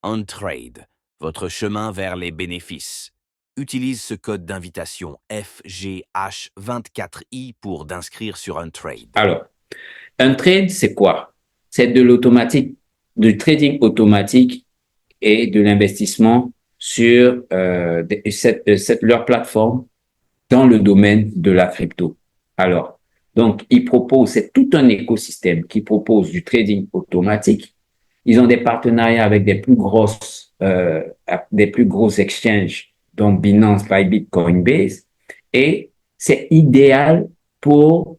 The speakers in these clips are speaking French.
OnTrade, votre chemin vers les bénéfices. Utilise ce code d'invitation FGH24I pour t'inscrire sur OnTrade. Alors, un trade, c'est quoi? C'est de l'automatique, du trading automatique et de l'investissement sur leur plateforme dans le domaine de la crypto. Alors, donc, ils proposent, c'est tout un écosystème qui propose du trading automatique. Ils ont des partenariats avec des plus gros exchanges, dont Binance, Bybit, Coinbase. Et c'est idéal pour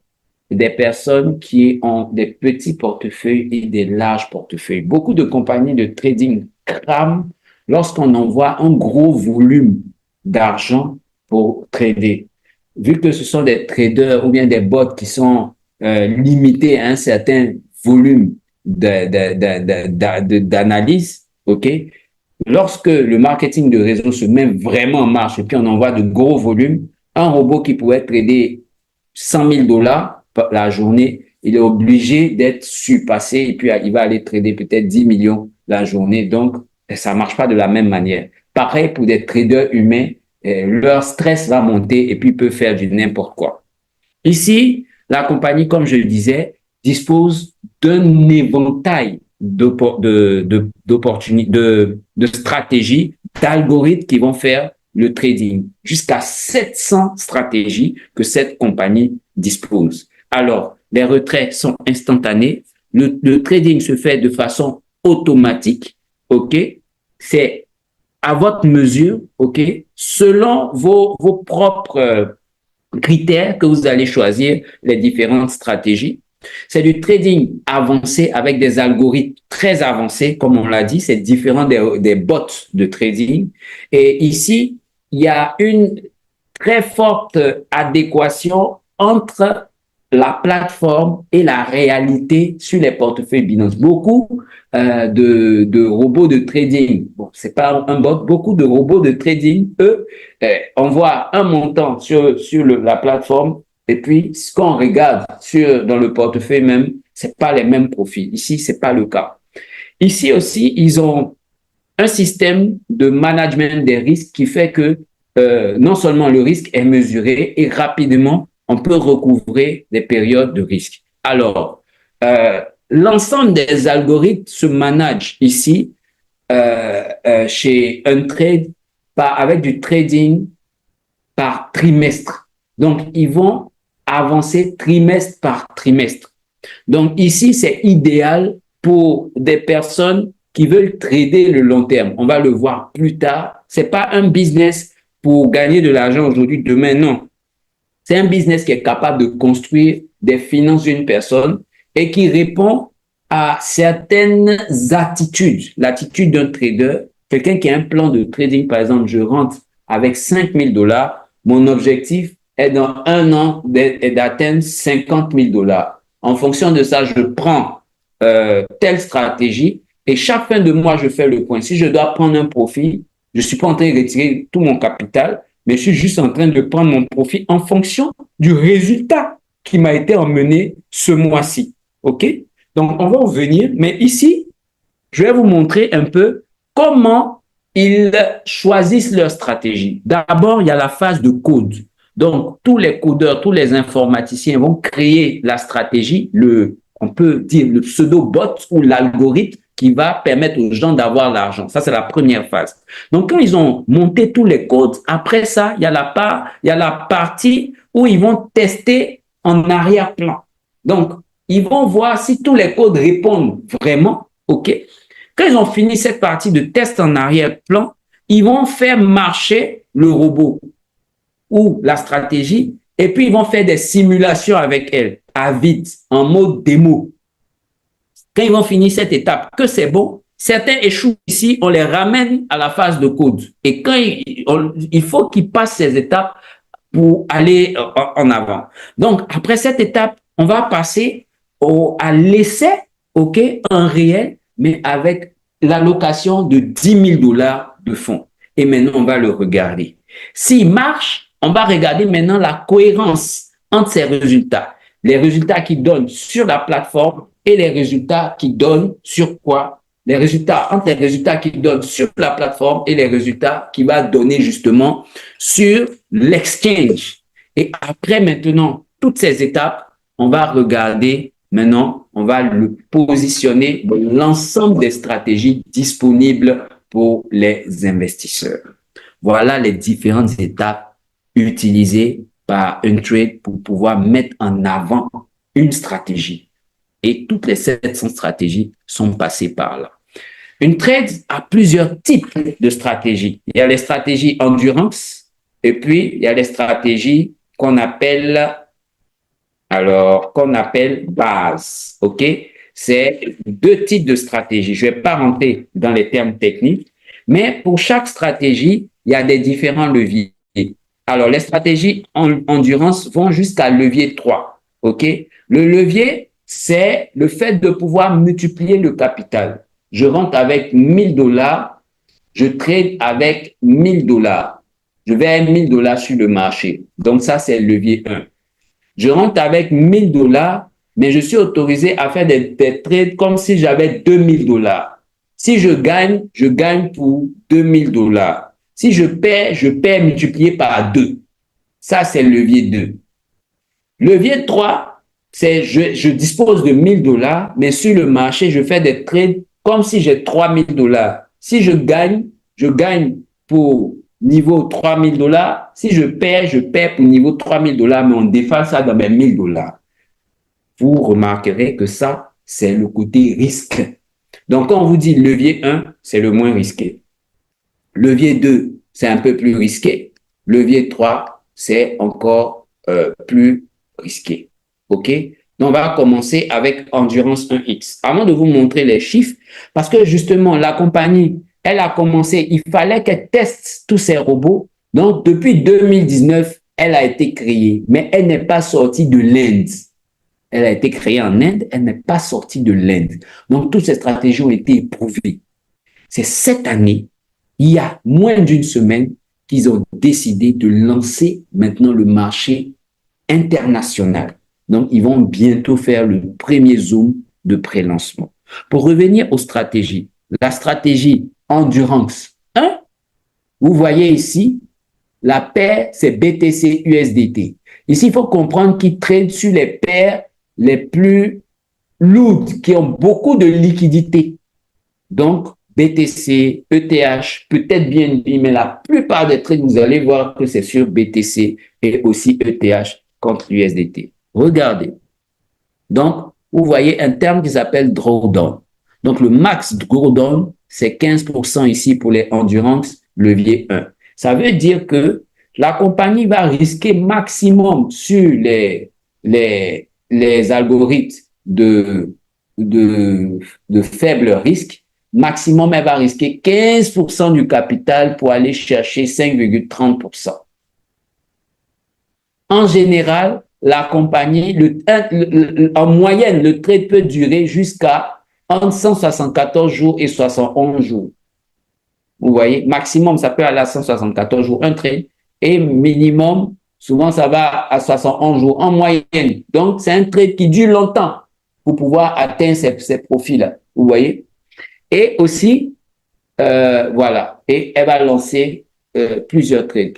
des personnes qui ont des petits portefeuilles et des larges portefeuilles. Beaucoup de compagnies de trading crament lorsqu'on envoie un gros volume d'argent pour trader. Vu que ce sont des traders ou bien des bots qui sont limités à un certain volume d'analyse, ok? Lorsque le marketing de réseau se met vraiment en marche et puis on envoie de gros volumes, un robot qui pourrait trader 100 000 dollars la journée, il est obligé d'être surpassé et puis il va aller trader peut-être 10 millions la journée. Donc, ça marche pas de la même manière. Pareil pour des traders humains, leur stress va monter et puis ils peuvent faire du n'importe quoi. Ici, la compagnie, comme je le disais, dispose d'un éventail d'opportunités, de stratégies, d'algorithmes qui vont faire le trading. Jusqu'à 700 stratégies que cette compagnie dispose. Alors, les retraits sont instantanés. Le trading se fait de façon automatique. OK? C'est à votre mesure, OK? Selon vos propres critères que vous allez choisir les différentes stratégies. C'est du trading avancé avec des algorithmes très avancés, comme on l'a dit, c'est différent des bots de trading. Et ici, il y a une très forte adéquation entre la plateforme et la réalité sur les portefeuilles Binance. Beaucoup de robots de trading, bon, c'est pas un bot, beaucoup de robots de trading, eux, envoient un montant sur la plateforme et puis ce qu'on regarde dans le portefeuille même, c'est pas les mêmes profils. Ici, c'est pas le cas. Ici aussi, ils ont un système de management des risques qui fait que non seulement le risque est mesuré et rapidement, on peut recouvrer des périodes de risque. Alors, l'ensemble des algorithmes se managent ici chez OnTrade avec du trading par trimestre. Donc, ils vont avancer trimestre par trimestre. Donc, ici, c'est idéal pour des personnes qui veulent trader le long terme. On va le voir plus tard. C'est pas un business pour gagner de l'argent aujourd'hui, demain, non. C'est un business qui est capable de construire des finances d'une personne et qui répond à certaines attitudes. L'attitude d'un trader, quelqu'un qui a un plan de trading, par exemple, je rentre avec 5 000 dollars, mon objectif est dans un an d'atteindre 50 000 dollars. En fonction de ça, je prends telle stratégie et chaque fin de mois, je fais le point. Si je dois prendre un profit, je ne suis pas en train de retirer tout mon capital, mais je suis juste en train de prendre mon profit en fonction du résultat qui m'a été emmené ce mois-ci. OK? Donc, on va revenir, mais ici, je vais vous montrer un peu comment ils choisissent leur stratégie. D'abord, il y a la phase de code. Donc, tous les codeurs, tous les informaticiens vont créer la stratégie, on peut dire le pseudo-bot ou l'algorithme qui va permettre aux gens d'avoir l'argent. Ça, c'est la première phase. Donc, quand ils ont monté tous les codes, après ça, il y a la partie où ils vont tester en arrière-plan. Donc, ils vont voir si tous les codes répondent vraiment. OK? Quand ils ont fini cette partie de test en arrière-plan, ils vont faire marcher le robot ou la stratégie et puis ils vont faire des simulations avec elle à vide, en mode démo. Quand ils vont finir cette étape, que c'est bon, certains échouent ici, on les ramène à la phase de code. Et quand il faut qu'ils passent ces étapes pour aller en avant. Donc, après cette étape, on va passer à l'essai, OK, en réel, mais avec l'allocation de 10 000 dollars de fonds. Et maintenant, on va le regarder. S'il marche, on va regarder maintenant la cohérence entre ces résultats. Les résultats qu'ils donnent sur la plateforme et les résultats qu'ils donnent sur quoi? les résultats, entre les résultats qu'il donne sur la plateforme et les résultats qu'il va donner justement sur l'exchange. Et après maintenant, toutes ces étapes, on va regarder maintenant, on va le positionner dans l'ensemble des stratégies disponibles pour les investisseurs. Voilà les différentes étapes utilisées par un trade pour pouvoir mettre en avant une stratégie. Et toutes les 700 stratégies sont passées par là. Une trade a plusieurs types de stratégies. Il y a les stratégies endurance et puis il y a les stratégies qu'on appelle base. OK? C'est deux types de stratégies. Je ne vais pas rentrer dans les termes techniques, mais pour chaque stratégie, il y a des différents leviers. Alors, les stratégies en endurance vont jusqu'à levier 3. OK? Le levier, c'est le fait de pouvoir multiplier le capital. Je rentre avec 1000 dollars, je trade avec 1000 dollars. Je vais à 1000 dollars sur le marché. Donc, ça, c'est le levier 1. Je rentre avec 1000 dollars, mais je suis autorisé à faire des trades comme si j'avais 2000 dollars. Si je gagne pour 2000 dollars. Si je perds multiplié par 2. Ça, c'est le levier 2. Levier 3, c'est je dispose de 1000 dollars, mais sur le marché, je fais des trades comme si j'ai 3000 dollars. Si je gagne pour niveau 3000 dollars. Si je perds pour niveau 3000 dollars, mais on défale ça dans mes 1000 dollars. Vous remarquerez que ça, c'est le côté risque. Donc, quand on vous dit levier 1, c'est le moins risqué. Levier 2, c'est un peu plus risqué. Levier 3, c'est encore plus risqué. OK? Donc, on va commencer avec Endurance 1X. Avant de vous montrer les chiffres, parce que justement, la compagnie, elle a commencé, il fallait qu'elle teste tous ces robots. Donc, depuis 2019, elle a été créée, mais elle n'est pas sortie de l'Inde. Elle a été créée en Inde, elle n'est pas sortie de l'Inde. Donc, toutes ces stratégies ont été éprouvées. C'est cette année, il y a moins d'une semaine, qu'ils ont décidé de lancer maintenant le marché international. Donc, ils vont bientôt faire le premier zoom de pré-lancement. Pour revenir aux stratégies, la stratégie Endurance 1, vous voyez ici, la paire, c'est BTC USDT. Ici, il faut comprendre qu'ils trade sur les paires les plus lourdes, qui ont beaucoup de liquidités. Donc, BTC, ETH, peut-être BNB, mais la plupart des trades, vous allez voir que c'est sur BTC et aussi ETH contre l'USDT. Regardez. Donc, vous voyez un terme qui s'appelle drawdown. Donc, le max drawdown, c'est 15% ici pour les endurance levier 1. Ça veut dire que la compagnie va risquer maximum sur les algorithmes de faible risque. Maximum, elle va risquer 15% du capital pour aller chercher 5,30%. En général, la compagnie, en moyenne, le trade peut durer jusqu'à entre 174 jours et 71 jours. Vous voyez, maximum, ça peut aller à 174 jours, un trade, et minimum, souvent, ça va à 71 jours en moyenne. Donc, c'est un trade qui dure longtemps pour pouvoir atteindre ces profils-là. Vous voyez? Et aussi, voilà, et elle va lancer plusieurs trades.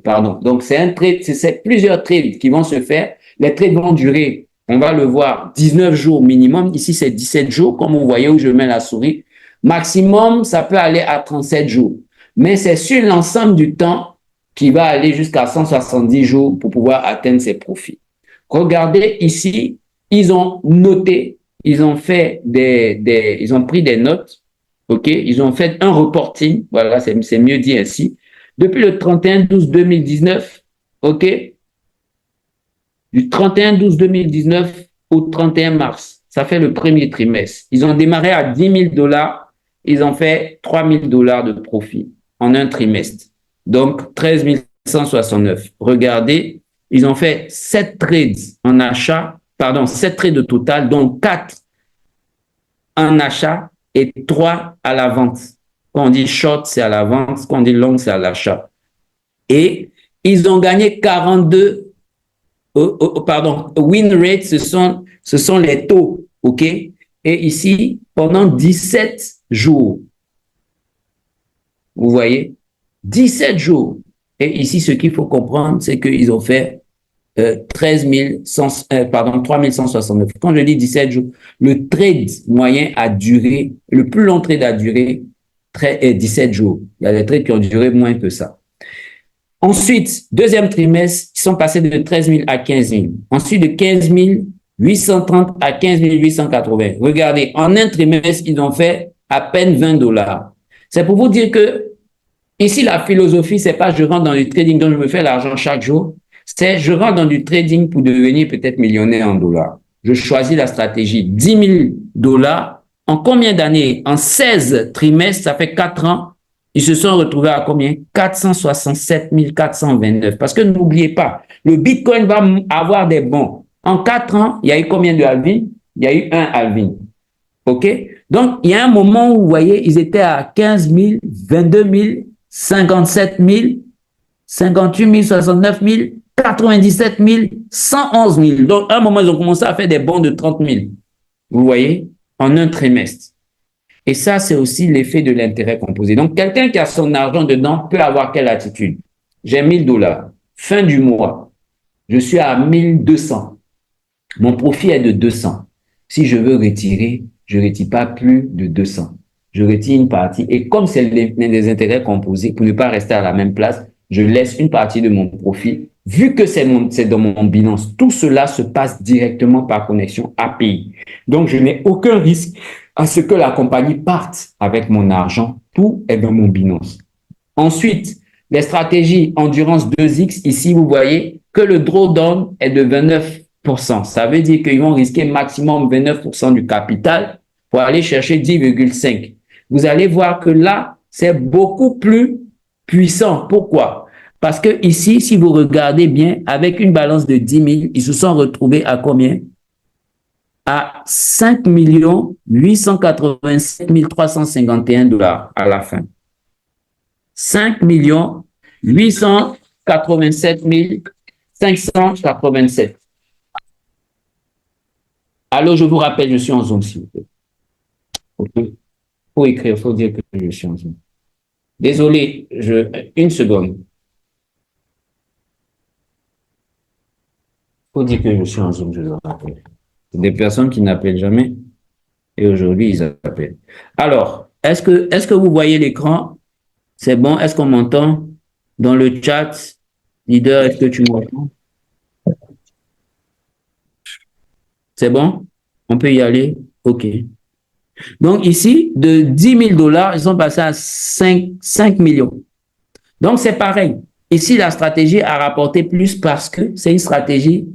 Pardon. Donc, c'est un trade, c'est plusieurs trades qui vont se faire. Les trades vont durer, on va le voir, 19 jours minimum. Ici, c'est 17 jours, comme vous voyez où je mets la souris. Maximum, ça peut aller à 37 jours. Mais c'est sur l'ensemble du temps qui va aller jusqu'à 170 jours pour pouvoir atteindre ses profits. Regardez ici, ils ont noté, ils ont fait ils ont pris des notes. OK, ils ont fait un reporting, voilà, c'est mieux dit ainsi. Depuis le 31/12/2019, OK, du 31/12/2019 au 31 mars, ça fait le premier trimestre. Ils ont démarré à 10 000 dollars, ils ont fait 3 000 dollars de profit en un trimestre. Donc, 13 169. Regardez, ils ont fait 7 trades en achat, 7 trades au total, dont 4 en achat et 3 à la vente. Quand on dit short, c'est à la vente. Quand on dit long, c'est à l'achat. Et ils ont gagné 42, win rate, ce sont les taux, OK? et ici, pendant 17 jours. Vous voyez? 17 jours. Et ici, ce qu'il faut comprendre, c'est qu'ils ont fait 3169. Quand je dis 17 jours, le trade moyen a duré, le plus long trade a duré 17 jours. Il y a des trades qui ont duré moins que ça. Ensuite, deuxième trimestre, ils sont passés de 13 000 à 15 000. Ensuite, de 15 830 à 15 880. Regardez, en un trimestre, ils ont fait à peine $20. C'est pour vous dire que ici, la philosophie, c'est pas je rentre dans du trading dont je me fais l'argent chaque jour. C'est je rentre dans du trading pour devenir peut-être millionnaire en dollars. Je choisis la stratégie. $10 000 en combien d'années? En 16 trimestres, ça fait 4 ans. Ils se sont retrouvés à combien? 467 429. Parce que n'oubliez pas, le Bitcoin va avoir des bons. En 4 ans, il y a eu combien de halving? Il y a eu un halving. OK? Donc, il y a un moment où, vous voyez, ils étaient à 15 000, 22 000, 57 000, 58 000, 69 000, 97 000, 111 000. Donc, à un moment, ils ont commencé à faire des bons de 30 000. Vous voyez? En un trimestre. Et ça, c'est aussi l'effet de l'intérêt composé. Donc, quelqu'un qui a son argent dedans peut avoir quelle attitude? J'ai $1000. Fin du mois, je suis à 1200. Mon profit est de 200. Si je veux retirer, je ne retire pas plus de 200. Je retire une partie. Et comme c'est des intérêts composés, pour ne pas rester à la même place, je laisse une partie de mon profit. Vu que c'est dans mon binance, tout cela se passe directement par connexion API. Donc, je n'ai aucun risque à ce que la compagnie parte avec mon argent. Tout est dans mon binance. Ensuite, les stratégies Endurance 2X, ici, vous voyez que le drawdown est de 29%. Ça veut dire qu'ils vont risquer maximum 29% du capital pour aller chercher 10,5. Vous allez voir que là, c'est beaucoup plus puissant. Pourquoi? Parce que ici, si vous regardez bien, avec une balance de 10 000, ils se sont retrouvés à combien? À 5 887 351 $ à la fin. 5 887 587. Alors, je vous rappelle, je suis en Zoom, s'il vous plaît. Okay. Pour écrire, il faut dire que je suis en Zoom. Désolé, une seconde. Il faut dire que je suis en Zoom, je le rappelle. Des personnes qui n'appellent jamais et aujourd'hui, ils appellent. Alors, est-ce que vous voyez l'écran? C'est bon? Est-ce qu'on m'entend? Dans le chat, leader, est-ce que tu m'entends? C'est bon? On peut y aller? OK. Donc ici, de 10 000 $, ils sont passés à 5 millions. Donc c'est pareil. Ici, la stratégie a rapporté plus parce que c'est une stratégie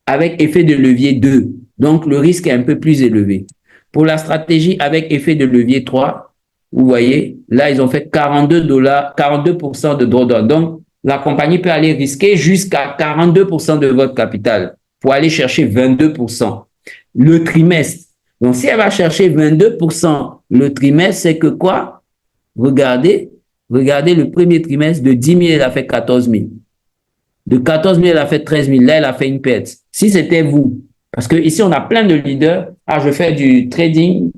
avec effet de levier 2. Donc le risque est un peu plus élevé. Pour la stratégie avec effet de levier 3, vous voyez, là, ils ont fait 42% de drawdown. Donc, la compagnie peut aller risquer jusqu'à 42% de votre capital pour aller chercher 22% le trimestre. Donc, si elle va chercher 22% le trimestre, c'est que quoi? Regardez le premier trimestre, de 10 000, elle a fait 14 000. De 14 000, elle a fait 13 000. Là, elle a fait une perte. Si c'était vous, parce que ici, on a plein de leaders. Ah, je fais du trading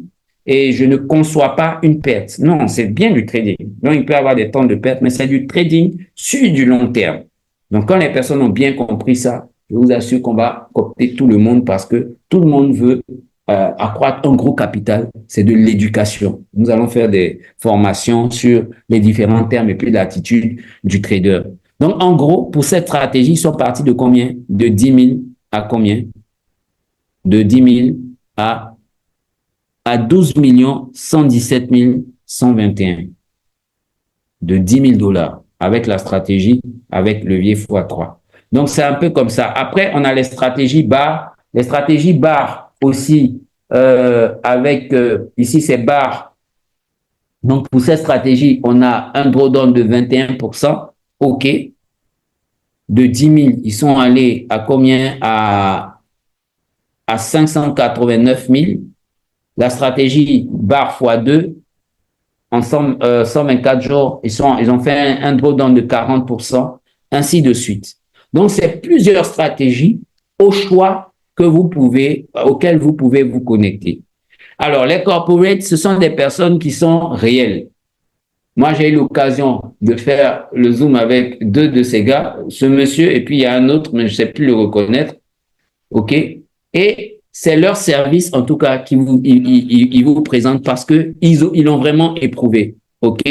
et je ne conçois pas une perte. Non, c'est bien du trading. Donc, il peut y avoir des temps de perte, mais c'est du trading sur du long terme. Donc, quand les personnes ont bien compris ça, je vous assure qu'on va coopter tout le monde parce que tout le monde veut accroître un gros capital. C'est de l'éducation. Nous allons faire des formations sur les différents termes et puis l'attitude du trader. Donc, en gros, pour cette stratégie, ils sont partis de combien? De 10 000 à combien? De 10 000 à 12 117 121. De 10 000 $ avec la stratégie, avec levier x3. Donc, c'est un peu comme ça. Après, on a les stratégies barres. Les stratégies barres aussi, avec, ici, c'est barres. Donc, pour cette stratégie, on a un drawdown de 21%. OK. De 10 000, ils sont allés à combien? À 589 000. La stratégie barre x2, en 124 jours, ils ont fait un drawdown de 40%, ainsi de suite. Donc, c'est plusieurs stratégies au choix auxquelles vous pouvez vous connecter. Alors, les corporates, ce sont des personnes qui sont réelles. Moi, j'ai eu l'occasion de faire le Zoom avec deux de ces gars, ce monsieur, et puis il y a un autre, mais je ne sais plus le reconnaître. OK? Et c'est leur service, en tout cas, ils vous présentent parce qu'ils l'ont vraiment éprouvé. OK?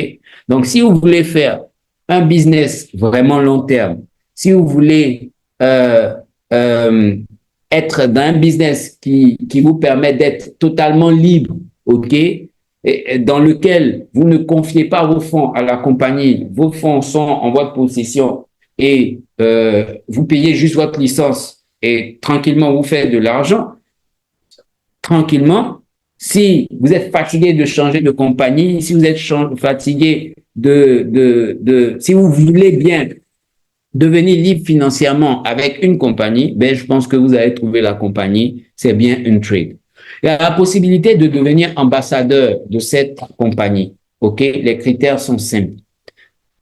Donc, si vous voulez faire un business vraiment long terme, si vous voulez euh, euh, être dans un business qui vous permet d'être totalement libre, OK? Et dans lequel vous ne confiez pas vos fonds à la compagnie, vos fonds sont en votre possession et vous payez juste votre licence et tranquillement vous faites de l'argent, tranquillement. Si vous êtes fatigué de changer de compagnie, si vous êtes fatigué si vous voulez bien devenir libre financièrement avec une compagnie, ben, je pense que vous allez trouver la compagnie, c'est bien une trade. Il y a la possibilité de devenir ambassadeur de cette compagnie. OK? Les critères sont simples.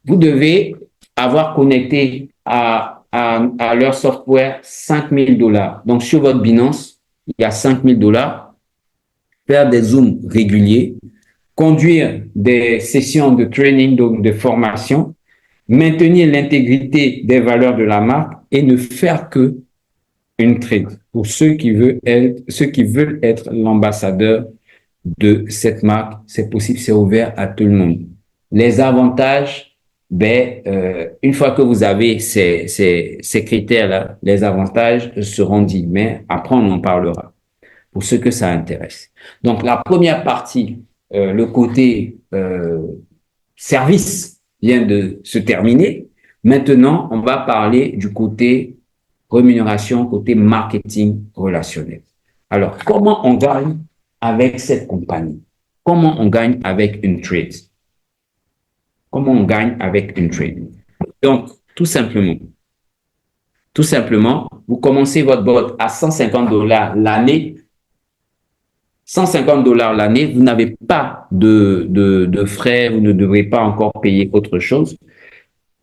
Vous devez avoir connecté à leur software 5 000 $. Donc, sur votre Binance, il y a 5 000 $. Faire des Zooms réguliers, conduire des sessions de training, donc de formation, maintenir l'intégrité des valeurs de la marque et ne faire que une trade pour ceux qui veulent être l'ambassadeur de cette marque. C'est possible, c'est ouvert à tout le monde. Les avantages, une fois que vous avez ces critères-là, les avantages seront dits, mais après on en parlera pour ceux que ça intéresse. Donc la première partie, le côté service vient de se terminer. Maintenant, on va parler du côté rémunération, côté marketing relationnel. Alors, comment on gagne avec cette compagnie? Comment on gagne avec une trade? Comment on gagne avec une trade? Donc, tout simplement, vous commencez votre bot à 150 $ l'année. 150 $ l'année, vous n'avez pas de frais, vous ne devrez pas encore payer autre chose.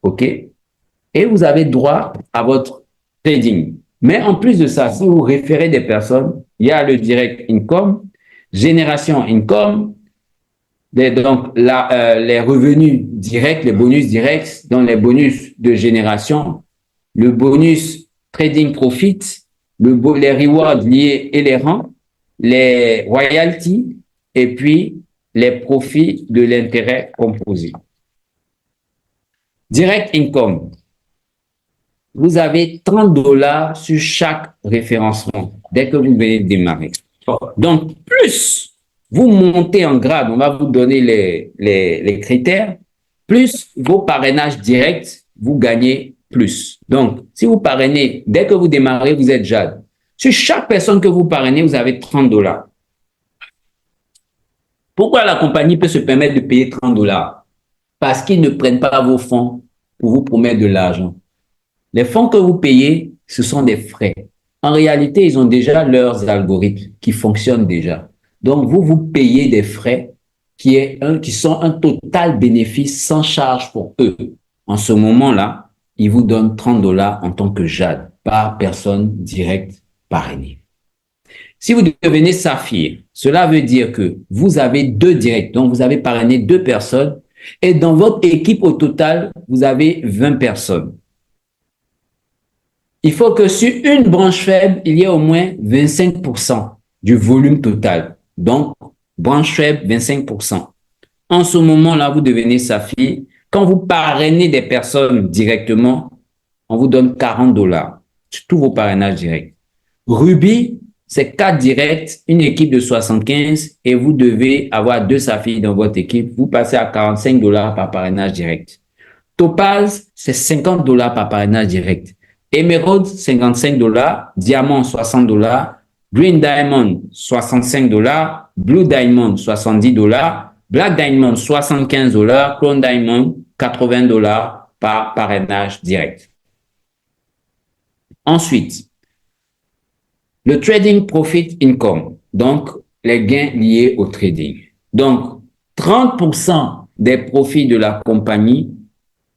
OK? Et vous avez droit à votre trading. Mais en plus de ça, si vous référez des personnes, il y a le direct income, génération income, donc les revenus directs, les bonus directs, donc les bonus de génération, le bonus trading profit, les rewards liés et les rangs, les royalties et puis les profits de l'intérêt composé. Direct income. Vous avez 30 $ sur chaque référencement dès que vous venez de démarrer. Donc, plus vous montez en grade, on va vous donner les critères, plus vos parrainages directs, vous gagnez plus. Donc, si vous parrainez, dès que vous démarrez, vous êtes Jade. Sur chaque personne que vous parrainez, vous avez 30 $. Pourquoi la compagnie peut se permettre de payer 30 $? Parce qu'ils ne prennent pas vos fonds pour vous promettre de l'argent. Les fonds que vous payez, ce sont des frais. En réalité, ils ont déjà leurs algorithmes qui fonctionnent déjà. Donc, vous payez des frais qui sont un total bénéfice sans charge pour eux. En ce moment-là, ils vous donnent 30 $ en tant que Jade, par personne directe parrainée. Si vous devenez Saphir, cela veut dire que vous avez 2 directs, donc vous avez parrainé 2 personnes et dans votre équipe au total, vous avez 20 personnes. Il faut que sur une branche faible, il y ait au moins 25% du volume total. Donc, branche faible, 25%. En ce moment-là, vous devenez Saphir. Quand vous parrainez des personnes directement, on vous donne 40 $ sur tous vos parrainages directs. Ruby, c'est 4 directs, une équipe de 75 et vous devez avoir 2 Saphirs dans votre équipe. Vous passez à 45 $ par parrainage direct. Topaz, c'est 50 $ par parrainage direct. Emerald, 55 $. Diamant, 60 $. Green Diamond, 65 $. Blue Diamond, 70 $. Black Diamond, 75 $. Chrome Diamond, 80 $ par parrainage direct. Ensuite, le trading profit income, donc les gains liés au trading. Donc, 30% des profits de la compagnie,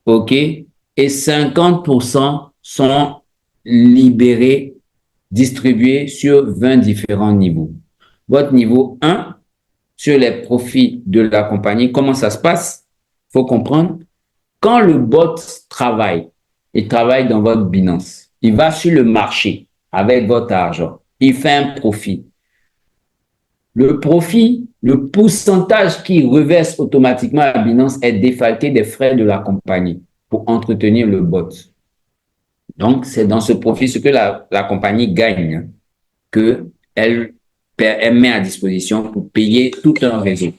OK, et 50% sont libérés, distribués sur 20 différents niveaux. Votre niveau 1, sur les profits de la compagnie. Comment ça se passe? Il faut comprendre. Quand le bot travaille, il travaille dans votre Binance. Il va sur le marché avec votre argent. Il fait un profit. Le profit, le pourcentage qu'il reverse automatiquement à Binance est défalqué des frais de la compagnie pour entretenir le bot. Donc, c'est dans ce profit ce que la compagnie gagne qu'elle met à disposition pour payer tout un réseau.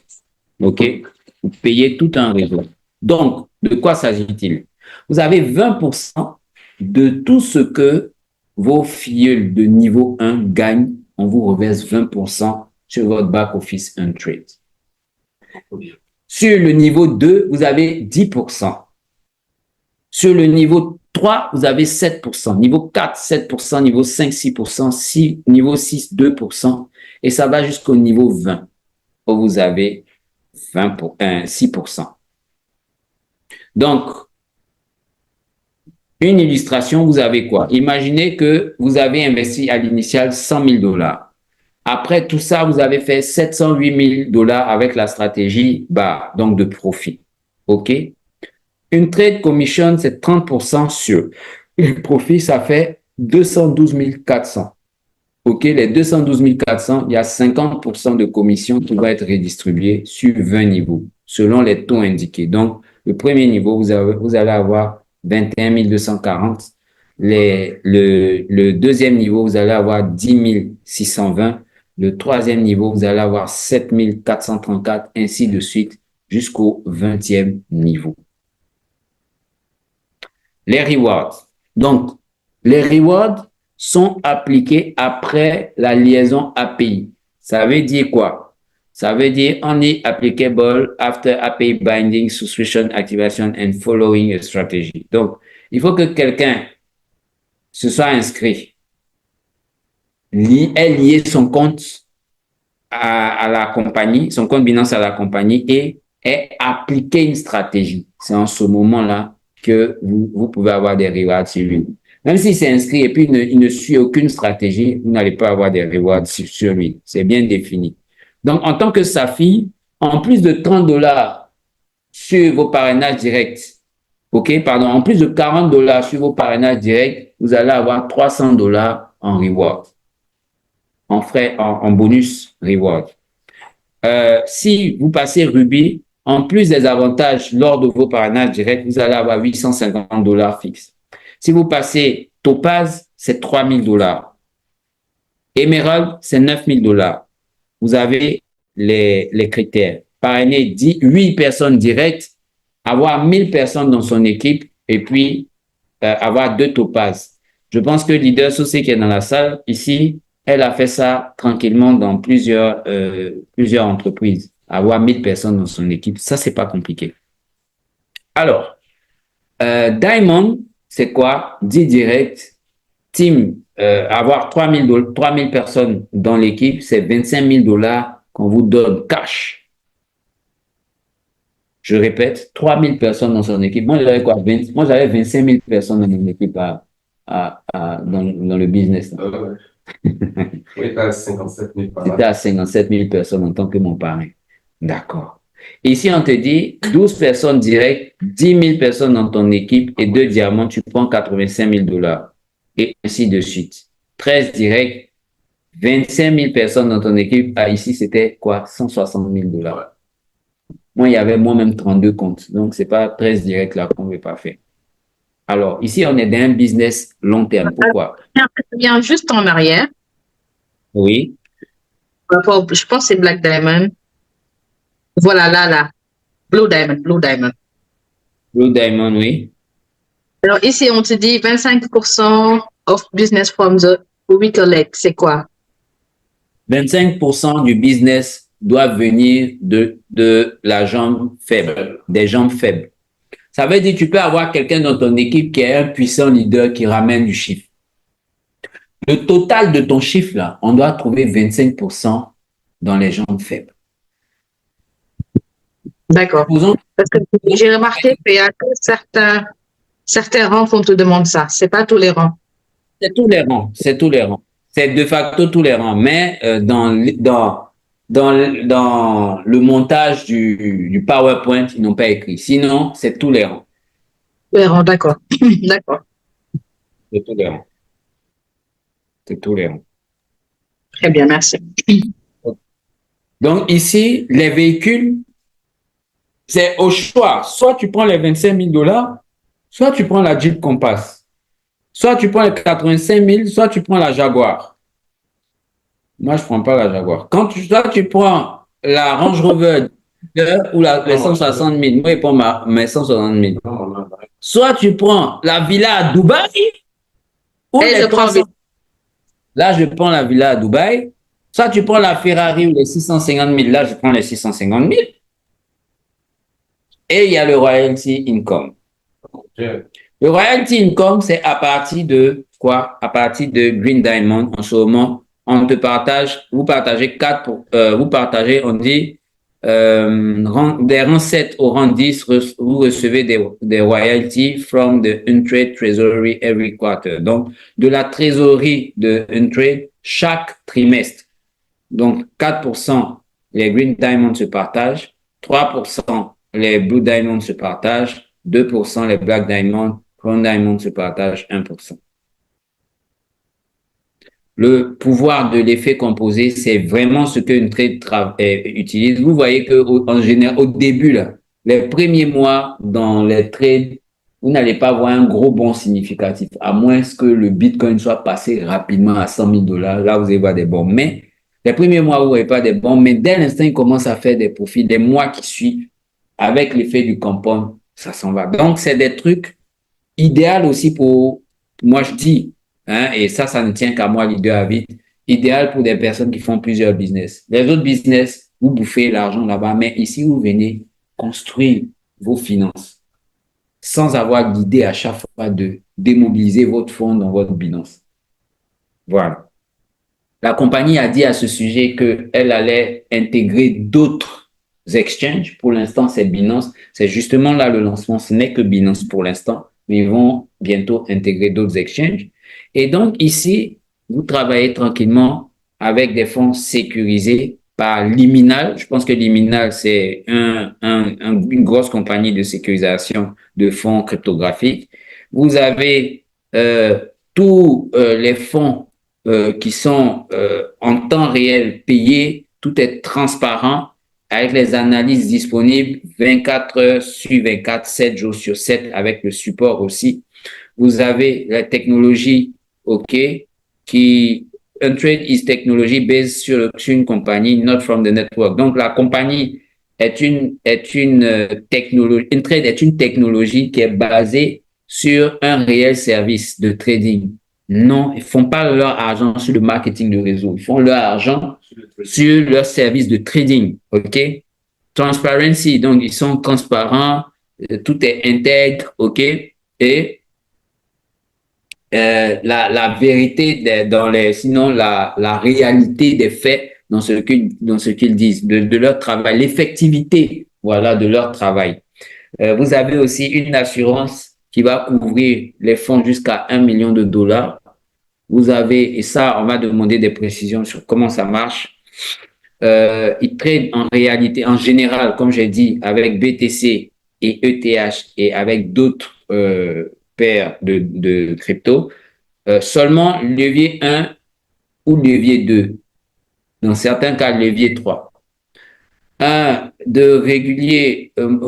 OK? Pour payer tout un réseau. Donc, de quoi s'agit-il? Vous avez 20% de tout ce que vos filleuls de niveau 1 gagnent. On vous reverse 20% sur votre back-office and trade. Sur le niveau 2, vous avez 10%. Sur le niveau 3, vous avez 7%. Niveau 4, 7%. Niveau 5, 6%. Niveau 6, 2%. Et ça va jusqu'au niveau 20, où vous avez 6%. Donc, une illustration, vous avez quoi? Imaginez que vous avez investi à l'initial 100 000 $. Après tout ça, vous avez fait 708 000 $ avec la stratégie BAR, donc de profit. OK? Une trade commission, c'est 30% sur. Le profit, ça fait 212 400. OK? Les 212 400, il y a 50% de commission qui va être redistribuée sur 20 niveaux, selon les taux indiqués. Donc, le premier niveau, vous allez avoir 21 240. Le deuxième niveau, vous allez avoir 10 620. Le troisième niveau, vous allez avoir 7 434, ainsi de suite, jusqu'au 20e niveau. Les rewards. Donc, les rewards sont appliqués après la liaison API. Ça veut dire quoi? Ça veut dire only applicable after API binding, subscription, activation and following a strategy. Donc, il faut que quelqu'un se soit inscrit, ait lié son compte à la compagnie, son compte Binance à la compagnie et ait appliqué une stratégie. C'est en ce moment-là que vous pouvez avoir des rewards sur lui. Même s'il s'est inscrit et puis il ne suit aucune stratégie, vous n'allez pas avoir des rewards sur lui. C'est bien défini. Donc, en tant que Safi, en plus de 30 $ sur vos parrainages directs, OK, pardon, en plus de 40 $ sur vos parrainages directs, vous allez avoir 300 $ en reward, en frais, en bonus reward. Si vous passez Ruby, en plus des avantages lors de vos parrainages directs, vous allez avoir 850 $ fixes. Si vous passez Topaz, c'est 3 000 $. Emerald, c'est 9 000 $. Vous avez les critères. Parrainer 8 personnes directes, avoir 1000 personnes dans son équipe et puis avoir 2 Topaz. Je pense que Leader Saucé qui est dans la salle ici, elle a fait ça tranquillement dans plusieurs entreprises. Avoir 1000 personnes dans son équipe, ça, c'est pas compliqué. Alors, Diamond, c'est quoi? 10 direct. Team, avoir 3000 personnes dans l'équipe, c'est 25 000 $ qu'on vous donne cash. Je répète, 3000 personnes dans son équipe. Moi, j'avais quoi? Moi, j'avais 25 000 personnes dans mon équipe dans le business. Oui, tu à 57 000 par là. C'était à 57 000 personnes en tant que mon parrain. D'accord. Ici, on te dit 12 personnes directes, 10 000 personnes dans ton équipe et 2 diamants, tu prends 85 000 $. Et ainsi de suite. 13 directs, 25 000 personnes dans ton équipe. Ah, ici, c'était quoi? 160 000 $. Ouais. Moi, il y avait moi-même 32 comptes. Donc, c'est pas 13 directs là qu'on ne veut pas faire. Alors, ici, on est dans un business long terme. Pourquoi? Je viens juste en arrière. Oui. Je pense que c'est Black Diamond. Voilà, là. Blue Diamond. Blue Diamond, oui. Alors, ici, on te dit 25% of business from the we collect. C'est quoi? 25% du business doit venir de la jambe faible, des jambes faibles. Ça veut dire que tu peux avoir quelqu'un dans ton équipe qui est un puissant leader qui ramène du chiffre. Le total de ton chiffre, là, on doit trouver 25% dans les jambes faibles. D'accord. Parce que j'ai remarqué qu'il y a que certains rangs qu'on te demande ça. C'est pas tous les rangs. C'est tous les rangs. C'est de facto tous les rangs. Mais dans dans le montage du PowerPoint, ils n'ont pas écrit. Sinon, c'est tous les rangs. D'accord. D'accord. C'est tous les rangs. C'est tous les rangs. Très bien, merci. Donc ici, les véhicules, c'est au choix. Soit tu prends les 25 000 $, soit tu prends la Jeep Compass. Soit tu prends les 85 000, soit tu prends la Jaguar. Moi, je ne prends pas la Jaguar. Soit tu prends la Range Rover ou les 160 000. Moi, je prends mes 160 000. Soit tu prends la villa à Dubaï ou les 300. Là, je prends la villa à Dubaï. Soit tu prends la Ferrari ou les 650 000. Là, je prends les 650 000. Et il y a le royalty income. Le royalty income, c'est à partir de quoi? À partir de Green Diamond. En ce moment, on te partage, vous partagez on dit, des rangs 7 au rang 10, vous recevez des royalties from the Untrade Treasury every quarter. Donc, de la trésorerie de Untrade chaque trimestre. Donc, 4%, les Green Diamonds se partagent, 3%, les Blue Diamonds se partagent, 2%, les Black Diamonds, Crown Diamonds se partagent 1%. Le pouvoir de l'effet composé, c'est vraiment ce qu'une trade utilise. Vous voyez que en général, au début, là, les premiers mois dans les trades, vous n'allez pas voir un gros bond significatif, à moins que le Bitcoin soit passé rapidement à 100 000 $. Là, vous allez voir des bons. Mais les premiers mois, vous ne voyez pas des bons. Mais dès l'instant, il commence à faire des profits, des mois qui suivent, avec l'effet du compound, ça s'en va. Donc, c'est des trucs idéal aussi pour, moi je dis, hein, et ça ne tient qu'à moi, leader à vite, idéal pour des personnes qui font plusieurs business. Les autres business, vous bouffez l'argent là-bas, mais ici, vous venez construire vos finances sans avoir l'idée à chaque fois de démobiliser votre fonds dans votre Binance. Voilà. La compagnie a dit à ce sujet qu'elle allait intégrer d'autres exchanges. Pour l'instant, c'est Binance. C'est justement là le lancement. Ce n'est que Binance pour l'instant. Mais ils vont bientôt intégrer d'autres exchanges. Et donc, ici, vous travaillez tranquillement avec des fonds sécurisés par Liminal. Je pense que Liminal, c'est une grosse compagnie de sécurisation de fonds cryptographiques. Vous avez tous les fonds qui sont en temps réel payés. Tout est transparent avec les analyses disponibles 24 heures sur 24, 7 jours sur 7, avec le support aussi. Vous avez la technologie, OK, Untrade is technology based sur une compagnie, not from the network. Donc, la compagnie est une technologie, Untrade est une technologie qui est basée sur un réel service de trading. Non, ils font pas leur argent sur le marketing de réseau. Ils font leur argent sur leur service de trading. OK? Transparency. Donc, ils sont transparents. Tout est intègre. OK? Et la vérité sinon la réalité des faits dans ce qu'ils disent, de leur travail, l'effectivité, voilà, de leur travail. Vous avez aussi une assurance qui va couvrir les fonds jusqu'à $1 million. Vous avez, et ça, on va demander des précisions sur comment ça marche. Ils trade en réalité, en général, comme j'ai dit, avec BTC et ETH et avec d'autres paires de crypto. Seulement levier 1 ou levier 2. Dans certains cas, levier 3. De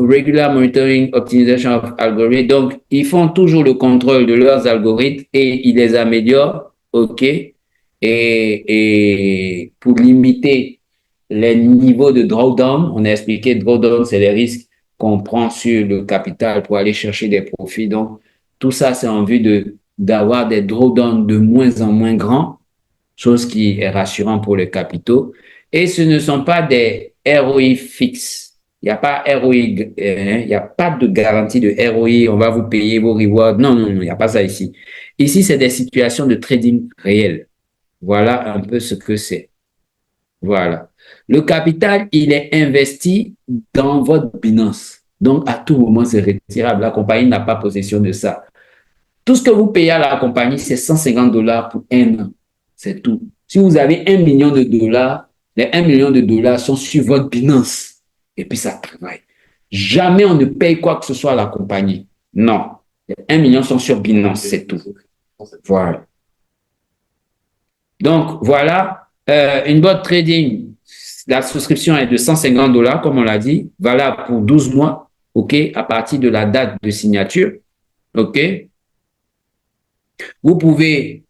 regular monitoring optimization of algorithms. Donc, ils font toujours le contrôle de leurs algorithmes et ils les améliorent. OK. Et pour limiter les niveaux de drawdown, on a expliqué drawdown, c'est les risques qu'on prend sur le capital pour aller chercher des profits. Donc, tout ça, c'est en vue d'avoir des drawdowns de moins en moins grands, chose qui est rassurant pour les capitaux. Et ce ne sont pas des ROI fixes. Il n'y a pas ROI, il n'y a pas de garantie de ROI, on va vous payer vos rewards. Non, non, non, il n'y a pas ça ici. Ici, c'est des situations de trading réel. Voilà un peu ce que c'est. Voilà. Le capital, il est investi dans votre Binance. Donc, à tout moment, c'est retirable. La compagnie n'a pas possession de ça. Tout ce que vous payez à la compagnie, c'est $150 pour 1 an. C'est tout. Si vous avez $1 million, Les 1 million de dollars sont sur votre Binance. Et puis, ça travaille. Jamais on ne paye quoi que ce soit à la compagnie. Non. Les 1 million sont sur Binance, c'est tout. Voilà. Donc, voilà, une boîte trading, la souscription est de 150 dollars, comme on l'a dit, valable pour 12 mois, OK, à partir de la date de signature, OK. Vous pouvez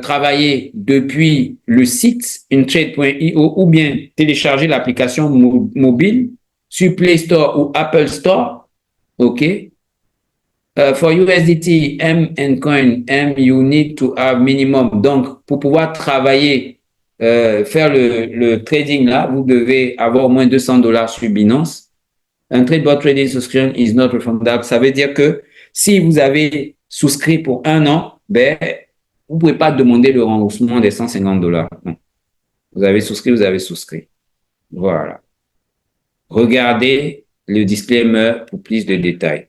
travailler depuis le site intrade.io ou bien télécharger l'application mobile sur Play Store ou Apple Store, OK. For USDT, M and coin, M, you need to have minimum. Donc, pour pouvoir travailler, faire le trading là, vous devez avoir au moins 200 dollars sur Binance. Un Tradebot Trading Subscription is not refundable. Ça veut dire que si vous avez souscrit pour 1 an, ben, vous ne pouvez pas demander le remboursement des 150 dollars. Vous avez souscrit, vous avez souscrit. Voilà. Regardez le disclaimer pour plus de détails.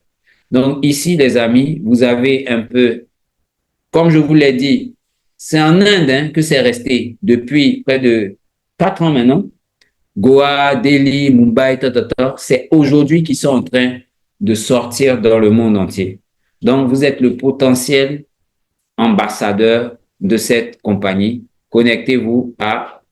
Donc ici, les amis, vous avez un peu, comme je vous l'ai dit, c'est en Inde que c'est resté depuis près de 4 ans maintenant. Goa, Delhi, Mumbai, c'est aujourd'hui qu'ils sont en train de sortir dans le monde entier. Donc vous êtes le potentiel ambassadeur de cette compagnie. Connectez-vous à